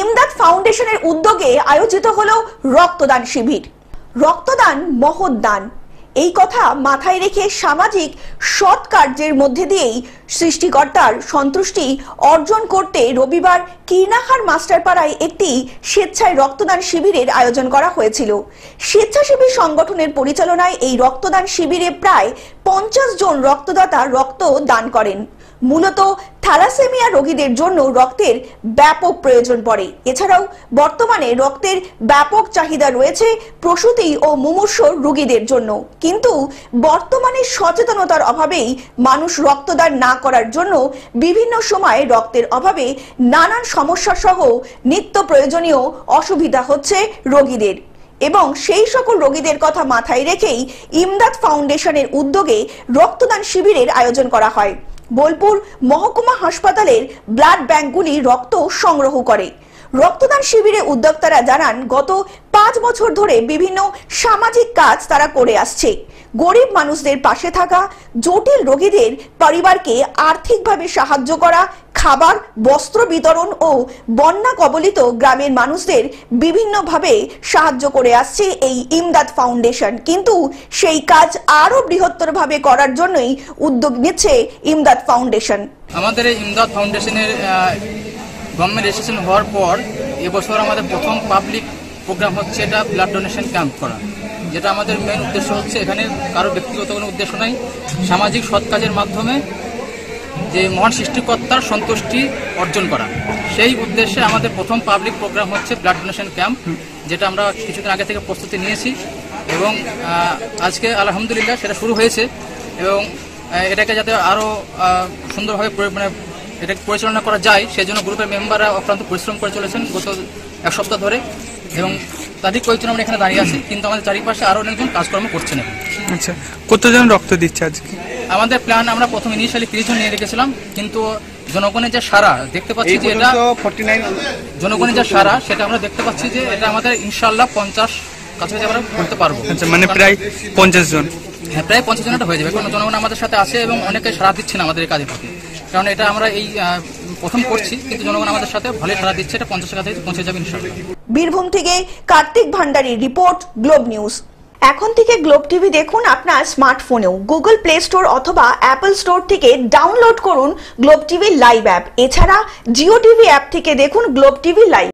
ইমদাদ ফাউন্ডেশনের উদ্যোগে আয়োজিত হলো রক্তদান শিবির। রক্তদান মহৎ দান, এই কথা মাথায় রেখে সামাজিক সৎ কার্যের মধ্যে দিয়েই সৃষ্টিকর্তার সন্তুষ্টি অর্জন করতে রবিবার কীর্ণাহার মাস্টারপাড়ায় একটি স্বেচ্ছায় রক্তদান শিবিরের আয়োজন করা হয়েছিল। স্বেচ্ছাসেবী সংগঠনের পরিচালনায় এই রক্তদান শিবিরে প্রায় 50 জন রক্তদাতা রক্ত দান করেন। মূলত থ্যালাসেমিয়া রোগীদের জন্য রক্তের ব্যাপক প্রয়োজন পড়ে। এছাড়াও বর্তমানে রক্তের ব্যাপক চাহিদা রয়েছে প্রসূতি ও মুমূর্ষু রোগীদের জন্য, কিন্তু বর্তমানে সচেতনতার অভাবেই মানুষ রক্তদান না করার জন্য বিভিন্ন সময়ে রক্তের অভাবে নানান সমস্যা সহ নিত্য প্রয়োজনীয় অসুবিধা হচ্ছে রোগীদের, এবং সেই সকল রোগীদের কথা মাথায় রেখেই ইমদাদ ফাউন্ডেশনের উদ্যোগে রক্তদান শিবিরের আয়োজন করা হয়। বোলপুর মহকুমা হাসপাতালের ব্লাড ব্যাংকগুলি রক্ত সংগ্রহ করে। রক্তদান শিবিরে উদ্যোক্তারা জানান, গত 5 বছর ধরে বিভিন্ন সামাজিক কাজ তারা করে আসছে। গরিব মানুষদের পাশে থাকা, জটিল রোগীদের পরিবারকে আর্থিকভাবে সাহায্য করা, খাবার বস্ত্র বিতরণ ও বন্যা কবলিত গ্রামের মানুষদের বিভিন্নভাবে সাহায্য করে আসছে এই ইমদাদ ফাউন্ডেশন। কিন্তু সেই কাজ আরো বৃহত্তরভাবে করার জন্যই উদ্যোগ নিচ্ছে ইমদাদ ফাউন্ডেশন। আমাদের এই ইমদাদ ফাউন্ডেশনের গভর্নমেন্ট রেজিস্ট্রেশন হওয়ার পর এবছর আমাদের প্রথম পাবলিক প্রোগ্রাম হচ্ছে এটা ব্লাড ডোনেশন ক্যাম্প করা, যেটা আমাদের মেন উদ্দেশ্য হচ্ছে এখানে কারো ব্যক্তিগত কোনো উদ্দেশ্য নাই, সামাজিক সৎ কাজের মাধ্যমে যে মহান সৃষ্টিকর্তার সন্তুষ্টি অর্জন করা, সেই উদ্দেশ্যে আমাদের প্রথম পাবলিক প্রোগ্রাম হচ্ছে ব্লাড ডোনেশন ক্যাম্প, যেটা আমরা কিছুদিন আগে থেকে প্রস্তুতি নিয়েছি এবং আজকে আলহামদুলিল্লাহ সেটা শুরু হয়েছে। এবং এটাকে যাতে আরও সুন্দরভাবে এটাকে পরিচালনা করা যায় সেজন্য গ্রুপের মেম্বাররা অক্লান্ত পরিশ্রম করে চলেছেন গত 1 সপ্তাহ ধরে, এবং তাদের কয়েকজন আমরা এখানে দাঁড়িয়ে আছি, কিন্তু আমাদের চারিপাশে আরও অনেকজন কাজকর্ম করছেন। আচ্ছা, কতজন রক্ত দিচ্ছে আজকে? আমাদের প্ল্যান আমরা প্রথম ইনিশিয়ালি 30 জন নিয়ে রেখেছিলাম, কিন্তু জনগণের যে সারা দেখতে পাচ্ছি যে এটা জনগণের যে সারা সেটা আমরা দেখতে পাচ্ছি যে এটা আমাদের ইনশাআল্লাহ 50 কাছাকাছি আমরা করতে পারবো। আচ্ছা, মানে প্রায় 50 জন। হ্যাঁ, প্রায় 50 জন এটা হয়ে যাবে, কারণ জনগণ আমাদের সাথে আছে এবং অনেকে সারা দিচ্ছেন আমাদের এই কাজের প্রতি, কারণ এটা আমরা এই প্রথম করছি, কিন্তু জনগণ আমাদের সাথে ভালো সারা দিচ্ছে, এটা 50 কাছে পৌঁছে যাবে ইনশাআল্লাহ। বীরভূম থেকে কার্তিক ভান্ডারীর রিপোর্ট, গ্লোব নিউজ। এখন থেকে গ্লোব টিভি দেখুন আপনার স্মার্টফোনেও। গুগল প্লে স্টোর অথবা অ্যাপল স্টোর থেকে ডাউনলোড করুন গ্লোব টিভি লাইভ অ্যাপ। এছাড়া জিও টিভি অ্যাপ থেকে দেখুন গ্লোব টিভি লাইভ।